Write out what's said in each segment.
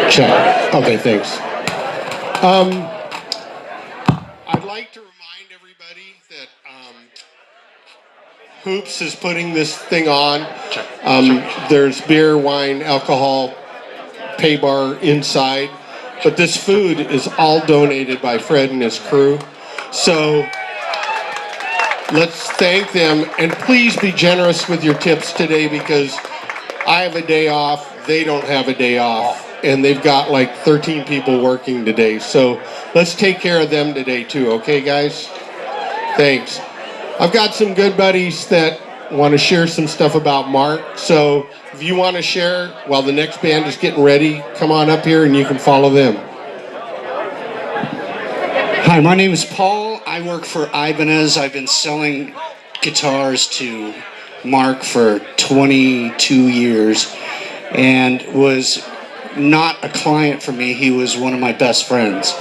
Check. Okay, thanks. I'd like to remind everybody that Hoops is putting this thing on. There's beer, wine, alcohol, pay bar inside, but this food is all donated by Fred and his crew. So let's thank them, and please be generous with your tips today because I have a day off, they don't have a day off, and they've got like 13 people working today. So let's take care of them today too, okay guys? Thanks. I've got some good buddies that want to share some stuff about Mark. So if you want to share while the next band is getting ready, come on up here and you can follow them. Hi, my name is Paul. I work for Ibanez. I've been selling guitars to Mark for 22 years and was not a client for me. He was one of my best friends.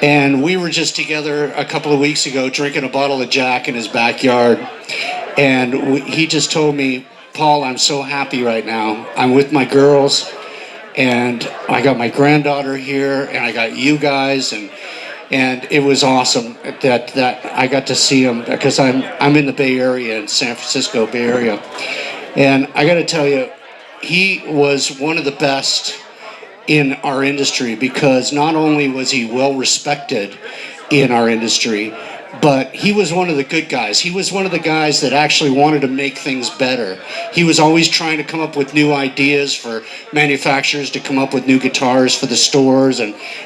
And we were just together a couple of weeks ago drinking a bottle of Jack in his backyard. And he just told me, Paul, I'm so happy right now. I'm with my girls and I got my granddaughter here and I got you guys and it was awesome that I got to see him because I'm in the Bay Area, in San Francisco Bay Area. And I got to tell you, he was one of the best in our industry because not only was he well respected in our industry, but he was one of the good guys. He was one of the guys that actually wanted to make things better. He was always trying to come up with new ideas for manufacturers to come up with new guitars for the stores,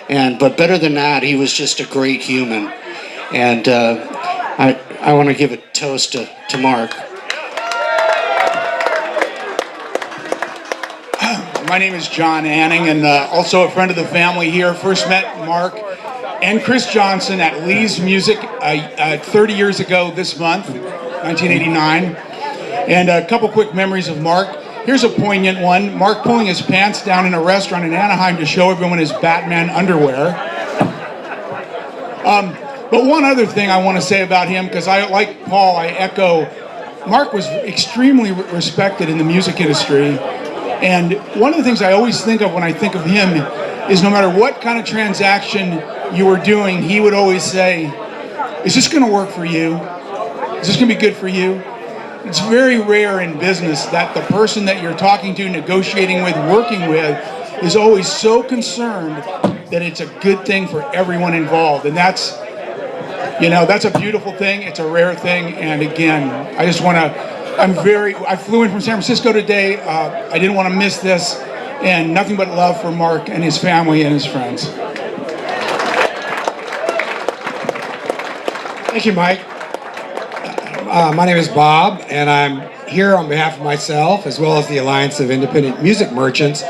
but better than that, he was just a great human. And I want to give a toast to Mark. My name is John Anning, and also a friend of the family here. First met Mark and Chris Johnson at Lee's Music 30 years ago this month, 1989. And a couple quick memories of Mark. Here's a poignant one. Mark pulling his pants down in a restaurant in Anaheim to show everyone his Batman underwear. But one other thing I want to say about him, because like Paul, I echo, Mark was extremely respected in the music industry. And one of the things I always think of when I think of him is no matter what kind of transaction you were doing, he would always say, is this going to work for you? Is this going to be good for you? It's very rare in business that the person that you're talking to, negotiating with, working with, is always so concerned that it's a good thing for everyone involved. And that's a beautiful thing. It's a rare thing. And again, I just want to, I flew in from San Francisco today. I didn't want to miss this, and nothing but love for Mark and his family and his friends. Thank you, Mike. My name is Bob, and I'm here on behalf of myself as well as the Alliance of Independent Music Merchants.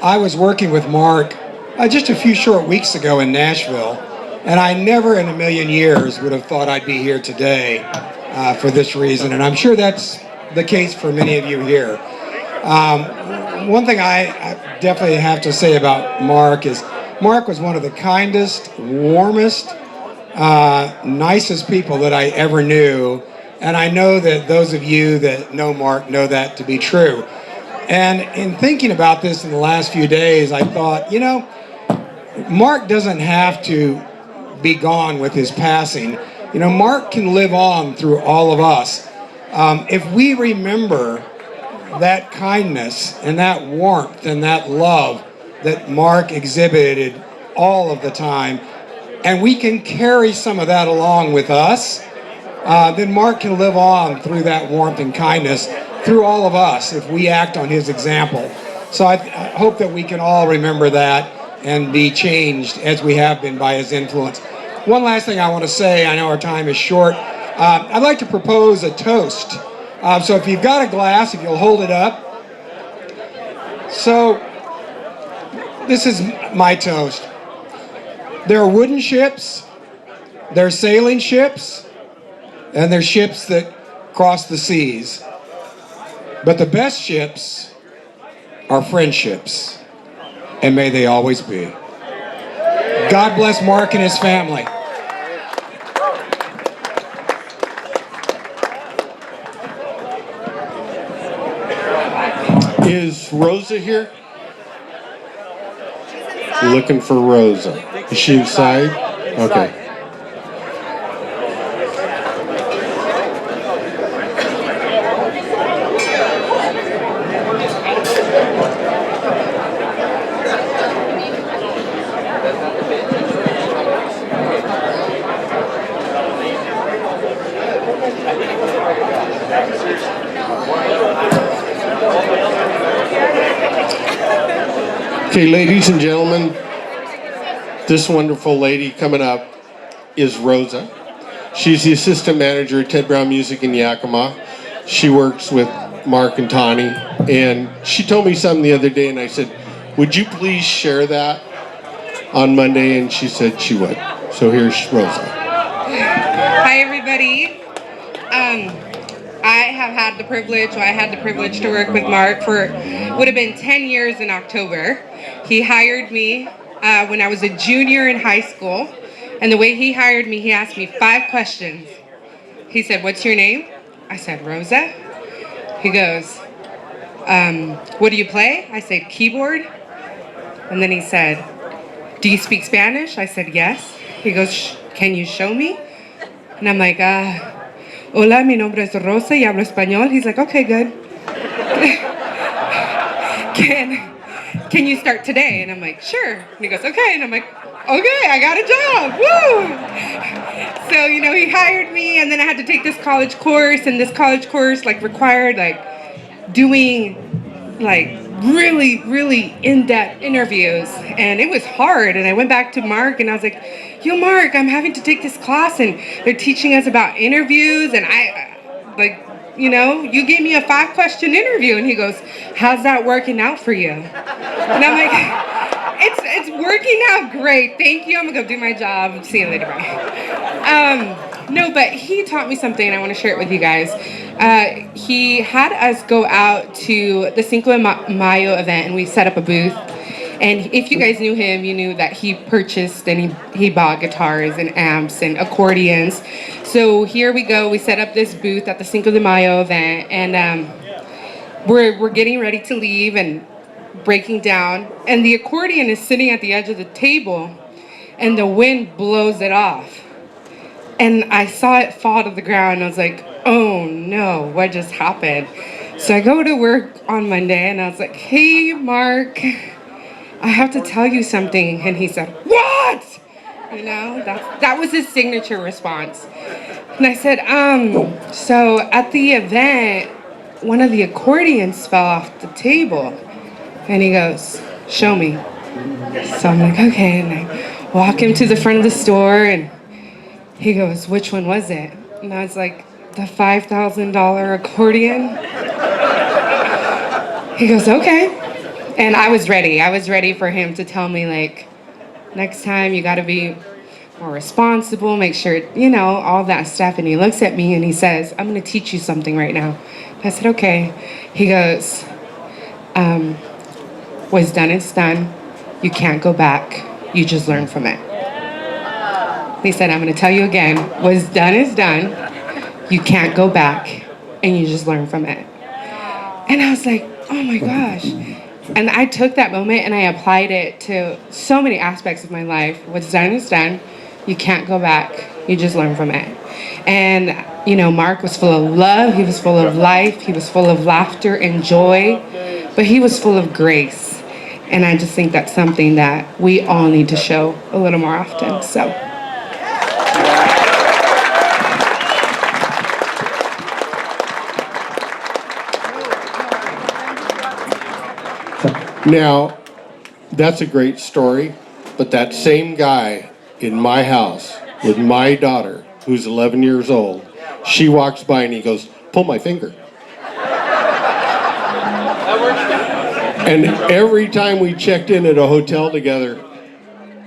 I was working with Mark just a few short weeks ago in Nashville. And I never in a million years would have thought I'd be here today for this reason. And I'm sure that's the case for many of you here. One thing I definitely have to say about Mark is Mark was one of the kindest, warmest, nicest people that I ever knew. And I know that those of you that know Mark know that to be true. And in thinking about this in the last few days, I thought, Mark doesn't have to be gone with his passing. Mark can live on through all of us. If we remember that kindness and that warmth and that love that Mark exhibited all of the time, and we can carry some of that along with us, then Mark can live on through that warmth and kindness through all of us if we act on his example. So I hope that we can all remember that and be changed as we have been by his influence. One last thing I want to say, I know our time is short. I'd like to propose a toast. So if you've got a glass, if you'll hold it up. So this is my toast. There are wooden ships, there are sailing ships, and there are ships that cross the seas. But the best ships are friendships, and may they always be. God bless Mark and his family. Is Rosa here? Looking for Rosa. Is she inside? Okay. Okay, ladies and gentlemen, this wonderful lady coming up is Rosa. She's the assistant manager at Ted Brown Music in Yakima. She works with Mark and Tani, and she told me something the other day, and I said, would you please share that on Monday? And she said she would. So here's Rosa. Hi, everybody. I had the privilege to work with Mark for, would have been 10 years in October. He hired me when I was a junior in high school. And the way he hired me, he asked me 5 questions. He said, what's your name? I said, Rosa. He goes, what do you play? I said, keyboard. And then he said, do you speak Spanish? I said, yes. He goes, can you show me? And I'm like, hola, mi nombre es Rosa y hablo español. He's like, okay, good. Can you start today? And I'm like, sure. And he goes, okay. And I'm like, okay, I got a job. Woo! So, he hired me, and then I had to take this college course, and this college course required doing really, really in-depth interviews, and it was hard. And I went back to Mark, and I was like, yo, Mark, I'm having to take this class, and they're teaching us about interviews, and you gave me a 5-question interview. And he goes, how's that working out for you? And I'm like, it's working out great. Thank you. I'm gonna go do my job. See you later. Bye. No, but he taught me something, and I want to share it with you guys. He had us go out to the Cinco de Mayo event, and we set up a booth. And if you guys knew him, you knew that he purchased and he bought guitars and amps and accordions. So here we go. We set up this booth at the Cinco de Mayo event, and we're getting ready to leave and breaking down. And the accordion is sitting at the edge of the table, and the wind blows it off. And I saw it fall to the ground, and I was like, oh no, what just happened? So I go to work on Monday, and I was like, hey, Mark, I have to tell you something. And he said, what? That was his signature response. And I said, so at the event, one of the accordions fell off the table. And he goes, show me. So I'm like, okay. And I walk him to the front of the store, and he goes, which one was it? And I was like, the $5,000 accordion. He goes, okay. And I was ready. I was ready for him to tell me, next time you got to be more responsible, make sure, all that stuff. And he looks at me and he says, I'm going to teach you something right now. I said, okay. He goes, what's done is done. You can't go back. You just learn from it. He said, I'm going to tell you again, what's done is done. You can't go back, and you just learn from it. And I was like, oh my gosh. And I took that moment and I applied it to so many aspects of my life. What's done is done. You can't go back. You just learn from it. And, Mark was full of love. He was full of life. He was full of laughter and joy. But he was full of grace. And I just think that's something that we all need to show a little more often. So. Now, that's a great story, but that same guy in my house with my daughter, who's 11 years old, she walks by and he goes, pull my finger. And every time we checked in at a hotel together,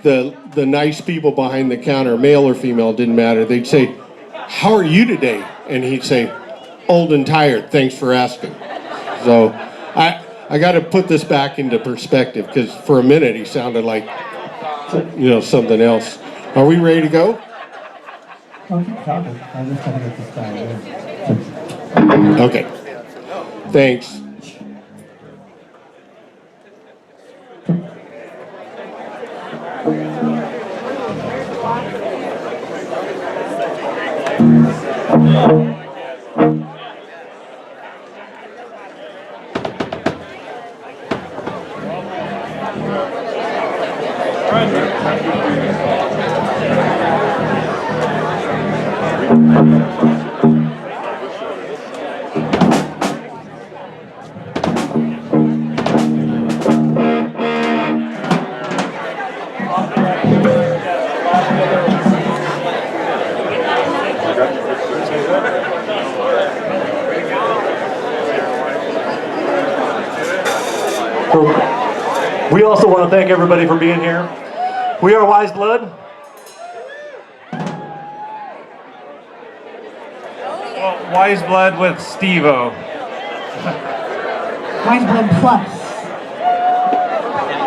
the nice people behind the counter, male or female, didn't matter, they'd say, how are you today? And he'd say, old and tired, thanks for asking. So I got to put this back into perspective, because for a minute he sounded like, something else. Are we ready to go? Okay. Thanks. We also want to thank everybody for being here. We are Wise Blood. Well, Wise Blood with Steve-O. Wise Blood Plus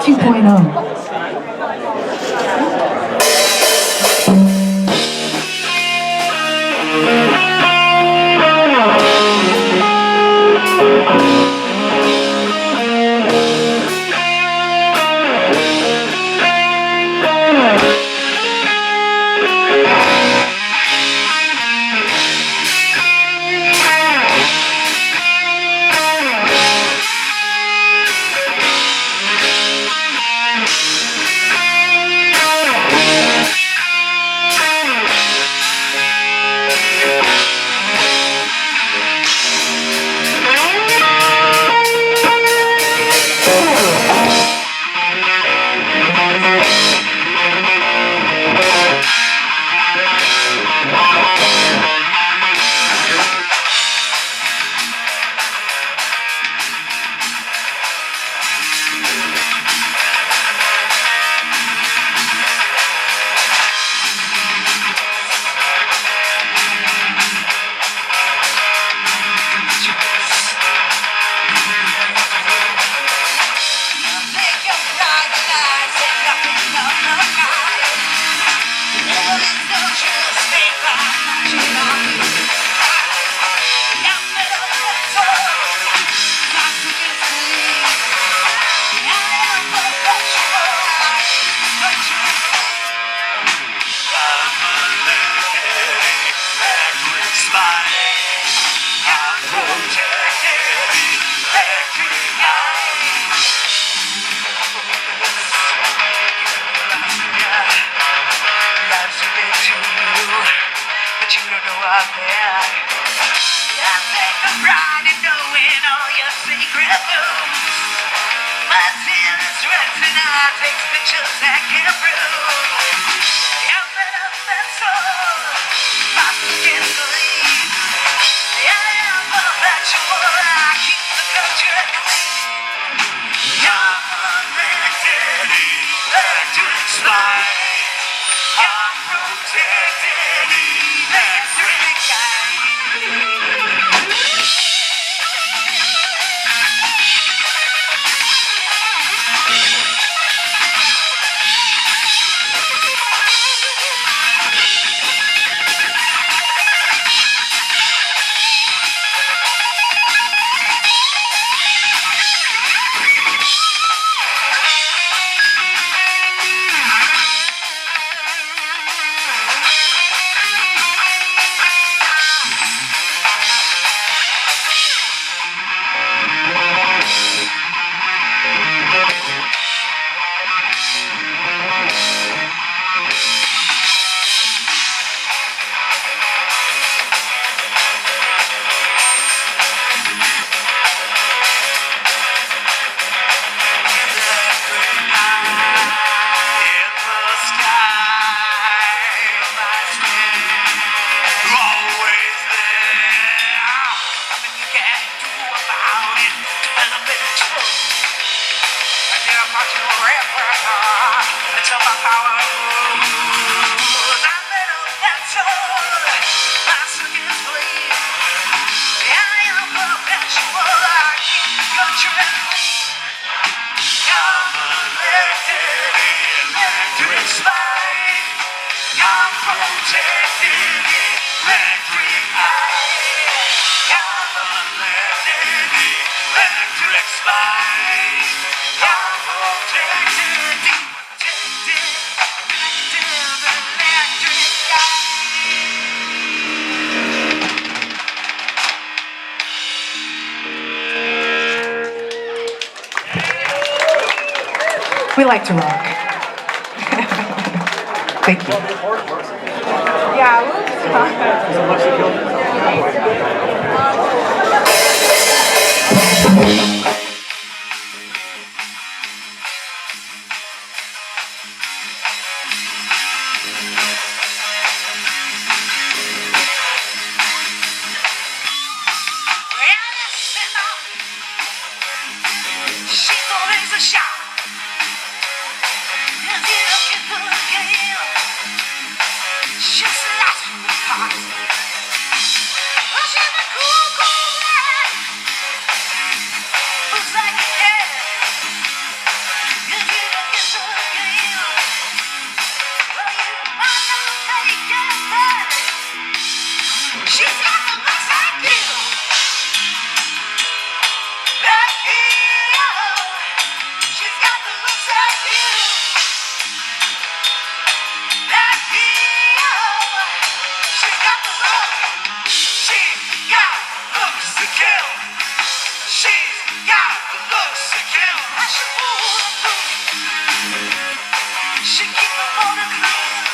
2.0. We like to rock. Thank you. Yeah. She's always kill. She's got the looks to kill. She bulletproof. She keep her motor clean.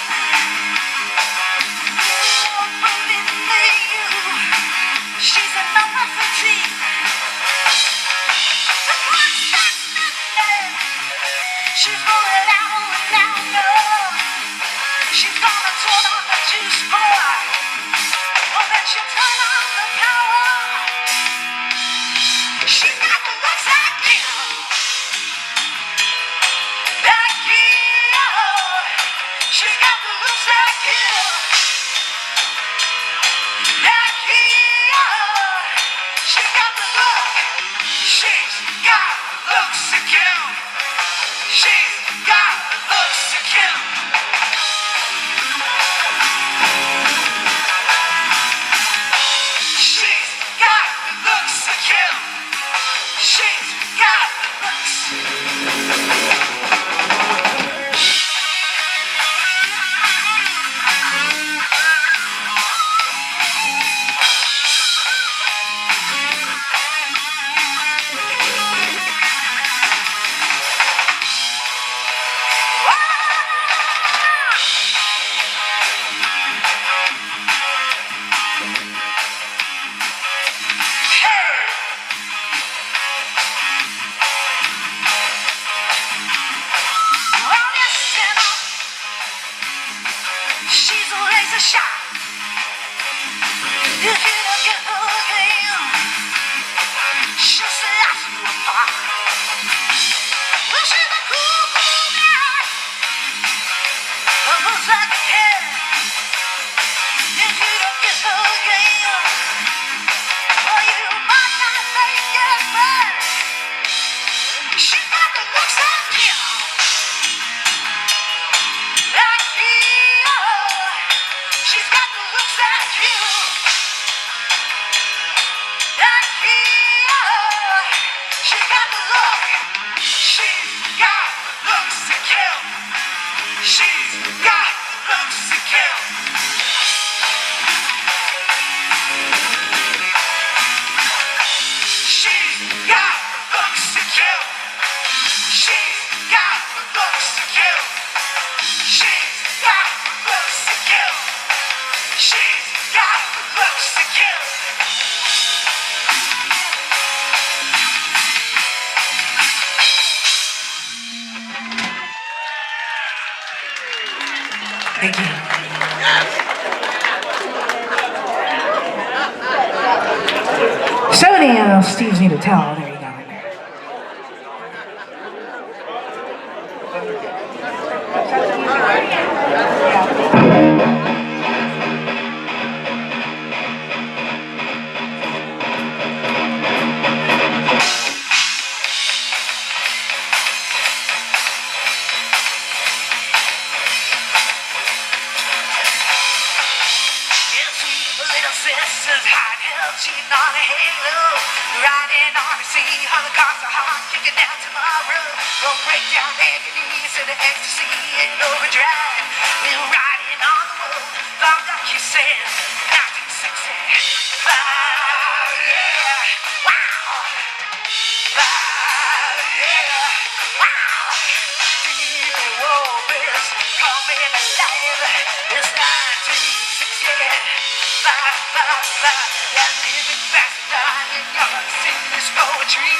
Believe you, she's a number 15. The clock starts midnight. She's rolling out on the down. She's gonna turn on the juice bar. Oh, then she'll turn on the power. She's got the looks that kill. That kill. She's got the looks that kill. That kill. She's got the look. She's got the looks to kill. She's got the looks to kill. She's got the looks to kill. She's got the looks. She's a laser shot. If you don't get her again, she'll slice you apart. Well, she's a cool guy. That looks like a cat. If you don't get her again, well, you might not make it back. She's got the looks that kill. That kill. She's got the looks that kill. That kill. She's got the look. She's got the looks to kill. She's got the looks to kill. She's got the looks to kill. She's got the looks to kill. She's got the looks to kill. She's got the looks to kill. Thank you. So many Steves need to tell. There you go. Little sisters hide hell, cheating on a halo, riding on the sea, helicopter hot, kicking down tomorrow. Gonna break down their knees to the ecstasy and overdrive. We're riding on the world, found out kissing, 1965, yeah, wow, 5, yeah, wow. Stevie Wonder's coming alive, it's 1960. Yeah, living fast, dying young, sing this poetry.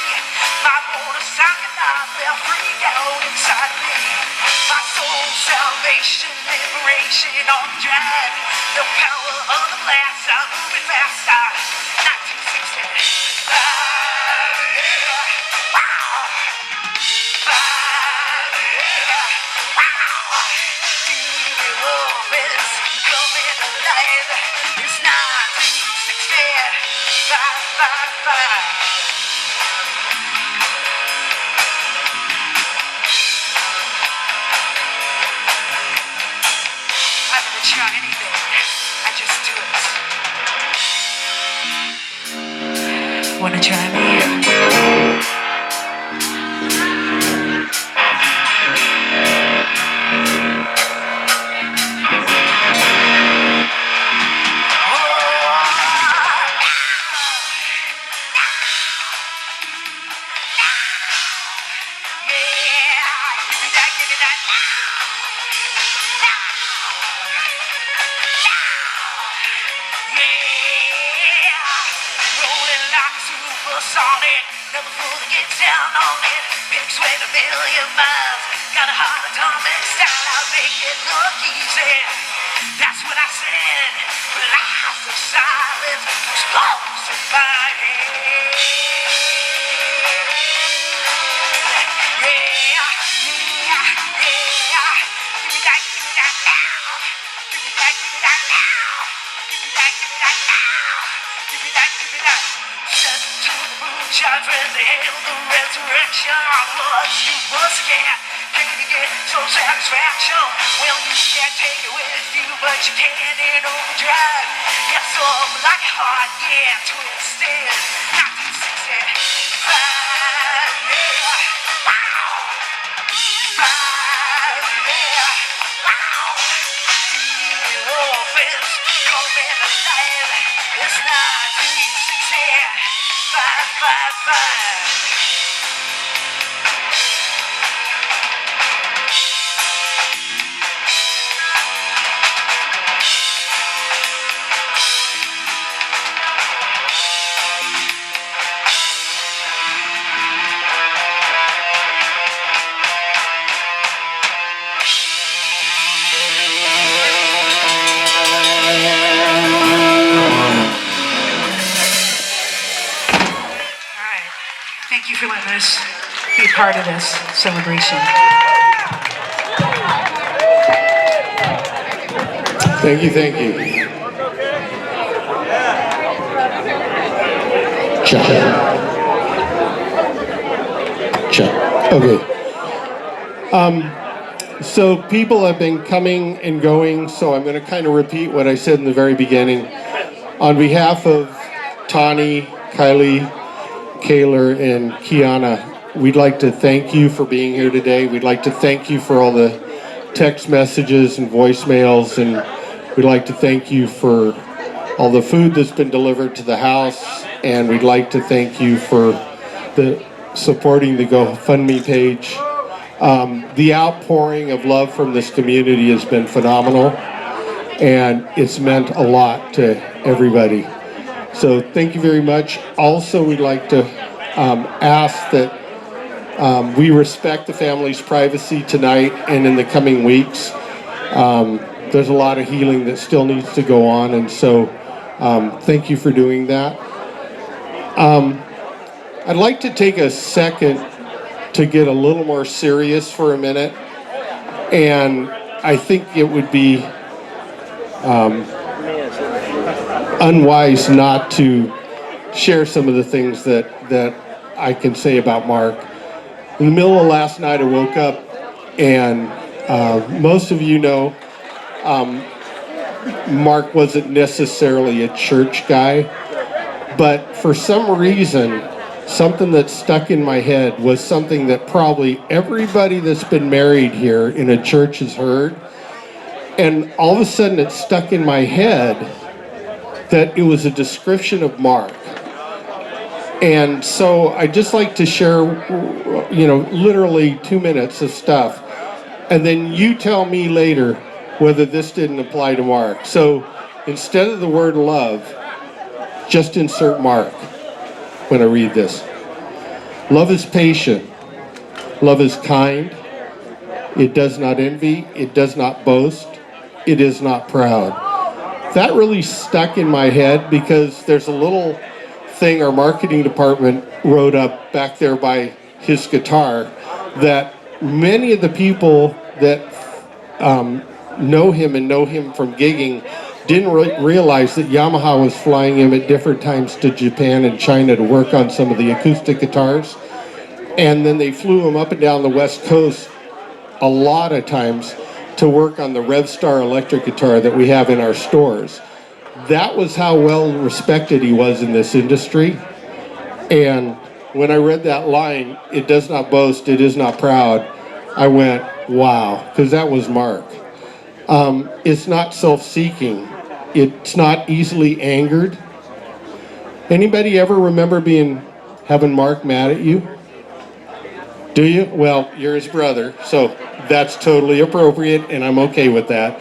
My motorcycle, I felt free down inside of me. My soul, salvation, liberation on the drive. The power of the blast, I'm moving faster. 1965, yeah, wow. 5, yeah, wow. Stevie Wonder's coming alive. It's 1965. I never try anything, I just do it. Wanna try me? bus on it, never fully get down on it. Big sweat a million miles, got a hard atomic style, I'll make it look easy. That's what I said, but lies of silence was close in my head. Yeah, yeah, yeah. Give me that now. Give me that now. Give me that now. Give me that. Set to the moonshine, friends, they hail the resurrection. Lord, you once again. Can you get some satisfaction? Well, you can't take it with you, but you can in overdrive. Yeah, so like a heart, yeah, twisted. 1965, yeah. Wow. Five, yeah. Wow. The orphans coming alive. It's 1965. Thank you for letting us be part of this celebration. Thank you. Check. Okay. So people have been coming and going, so I'm going to kind of repeat what I said in the very beginning. On behalf of Tani, Kylie, Kaylor, and Kiana, we'd like to thank you for being here today. We'd like to thank you for all the text messages and voicemails, and we'd like to thank you for all the food that's been delivered to the house, and we'd like to thank you for supporting the GoFundMe page. The outpouring of love from this community has been phenomenal, and it's meant a lot to everybody. So thank you very much. Also, we'd like to ask that we respect the family's privacy tonight and in the coming weeks. There's a lot of healing that still needs to go on, and so thank you for doing that. I'd like to take a second to get a little more serious for a minute, and I think it would be unwise not to share some of the things that I can say about Mark. In the middle of last night, I woke up, and most of you know Mark wasn't necessarily a church guy, but for some reason, something that stuck in my head was something that probably everybody that's been married here in a church has heard. And all of a sudden it stuck in my head that it was a description of Mark. And so I'd just like to share, literally 2 minutes of stuff. And then you tell me later whether this didn't apply to Mark. So instead of the word love, just insert Mark when I read this. Love is patient. Love is kind. It does not envy. It does not boast. It is not proud. That really stuck in my head because there's a little thing our marketing department wrote up back there by his guitar that many of the people that know him from gigging didn't realize that Yamaha was flying him at different times to Japan and China to work on some of the acoustic guitars. And then they flew him up and down the West Coast a lot of times to work on the RevStar electric guitar that we have in our stores. That was how well respected he was in this industry. And when I read that line, it does not boast, it is not proud, I went, wow, because that was Mark. It's not self-seeking. It's not easily angered. Anybody ever remember having Mark mad at you? Do you? Well, you're his brother, so that's totally appropriate, and I'm okay with that.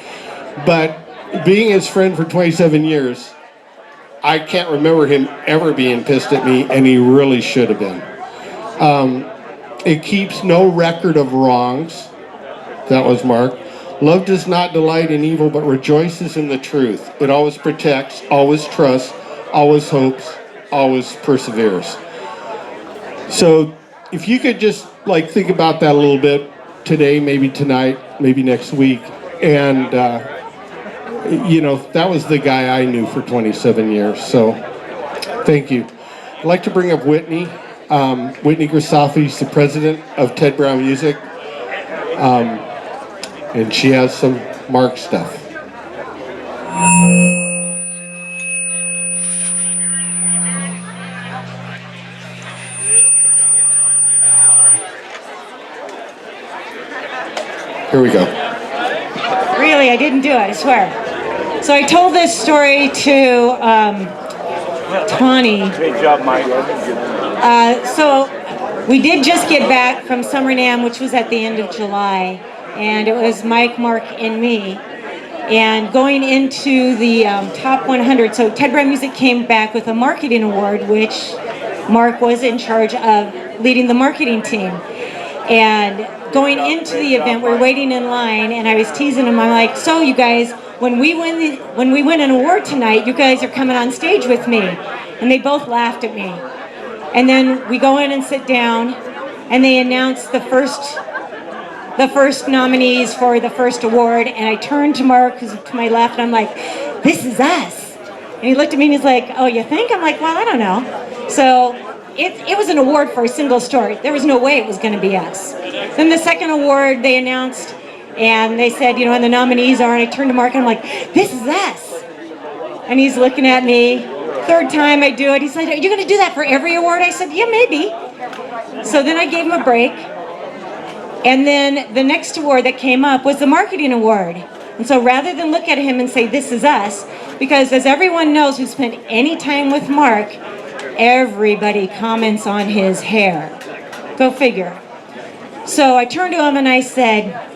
But being his friend for 27 years, I can't remember him ever being pissed at me, and he really should have been. It keeps no record of wrongs. That was Mark. Love does not delight in evil, but rejoices in the truth. It always protects, always trusts, always hopes, always perseveres. So if you could just like think about that a little bit today, maybe tonight, maybe next week, and you know, that was the guy I knew for 27 years. So thank you. I'd like to bring up Whitney. Whitney Grisafi is the president of Ted Brown Music. And she has some Mark stuff. Here we go. Really, I didn't do it, I swear. So I told this story to Tawny. Great job, Mike. So we did just get back from Summer NAMM, which was at the end of July. And it was Mike, Mark, and me. And going into the top 100, so Ted Brown Music came back with a marketing award, which Mark was in charge of leading the marketing team. And going into the event, we're waiting in line, and I was teasing him. I'm like, so you guys, when we win an award tonight, you guys are coming on stage with me. And they both laughed at me. And then we go in and sit down, and they announce the first nominees for the first award, and I turned to Mark, who's to my left, and I'm like, this is us. And he looked at me and he's like, oh, you think? I'm like, well, I don't know. So it was an award for a single story. There was no way it was going to be us. Then the second award they announced, and they said, you know, and the nominees are, and I turned to Mark and I'm like, this is us. And he's looking at me. Third time I do it, he's like, are you going to do that for every award? I said, yeah, maybe. So then I gave him a break. And then the next award that came up was the marketing award. And so rather than look at him and say, this is us, because as everyone knows who spent any time with Mark, everybody comments on his hair. Go figure. So I turned to him and I said,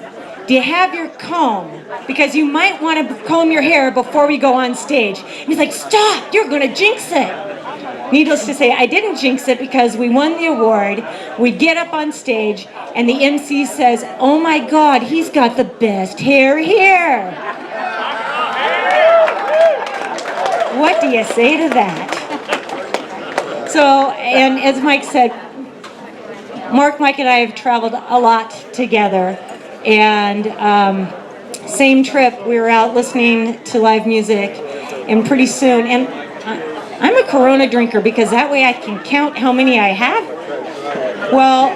do you have your comb? Because you might want to comb your hair before we go on stage. And he's like, stop, you're going to jinx it. Needless to say, I didn't jinx it because we won the award. We get up on stage, and the MC says, oh my God, he's got the best hair here. What do you say to that? So, and as Mike said, Mark, Mike, and I have traveled a lot together. And same trip, we were out listening to live music, and pretty soon, and I'm a Corona drinker because that way I can count how many I have. Well,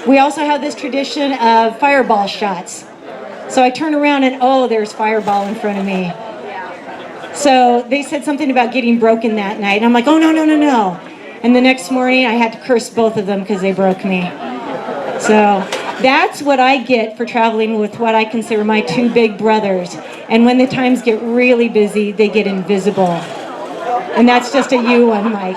we also have this tradition of fireball shots. So I turn around and, oh, there's fireball in front of me. So they said something about getting broken that night. And I'm like, oh, no, no, no, no. And the next morning I had to curse both of them because they broke me. So that's what I get for traveling with what I consider my two big brothers. And when the times get really busy, they get invisible. And that's just a you one, Mike.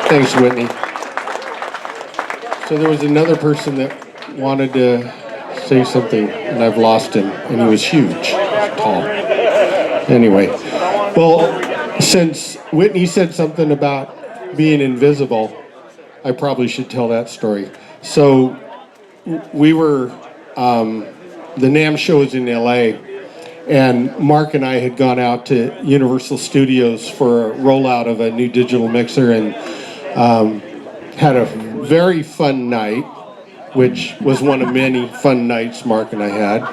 Thanks, Whitney. So there was another person that wanted to say something, and I've lost him, and he was huge, he was tall. Anyway, well, since Whitney said something about being invisible, I probably should tell that story. So we were, the NAMM show was in LA, and Mark and I had gone out to Universal Studios for a rollout of a new digital mixer, and had a very fun night, which was one of many fun nights Mark and I had.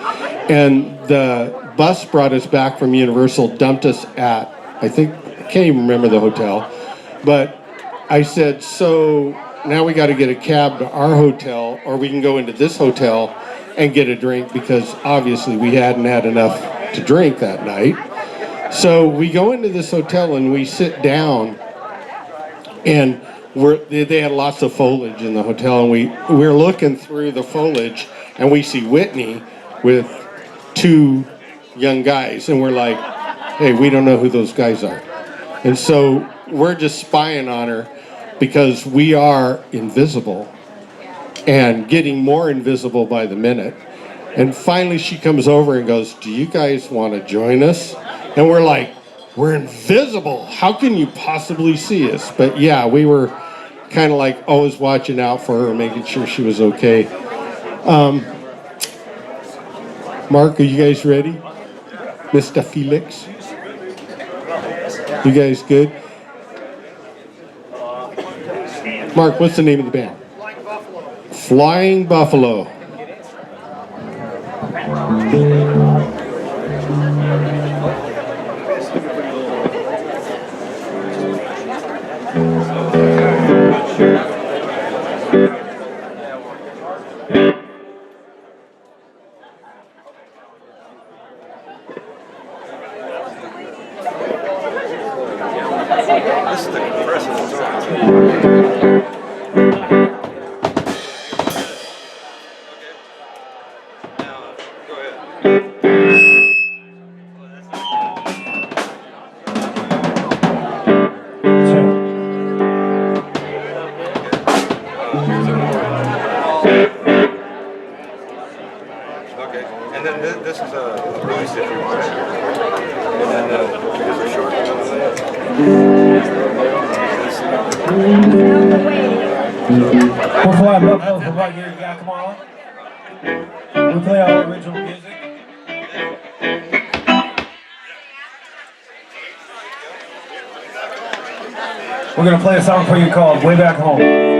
And the bus brought us back from Universal, dumped us at, I can't even remember the hotel, but I said, so now we got to get a cab to our hotel, or we can go into this hotel and get a drink, because obviously we hadn't had enough to drink that night. So we go into this hotel and we sit down, and they had lots of foliage in the hotel, and we're looking through the foliage, and we see Whitney with two young guys, and we're like, hey, we don't know who those guys are. And so we're just spying on her, because we are invisible and getting more invisible by the minute. And finally she comes over and goes, "Do you guys want to join us?" And we're like, "We're invisible. How can you possibly see us?" But yeah, we were kind of like always watching out for her, making sure she was okay. Mark, are you guys ready? Mr. Felix? You guys good? Mark, what's the name of the band? Flying Buffalo. Okay, and then this is a boost if you want. And then here's a short one. We're flying Buffalo from right here in Yakima. We play all original music. We're gonna play a song for you called "Way Back Home."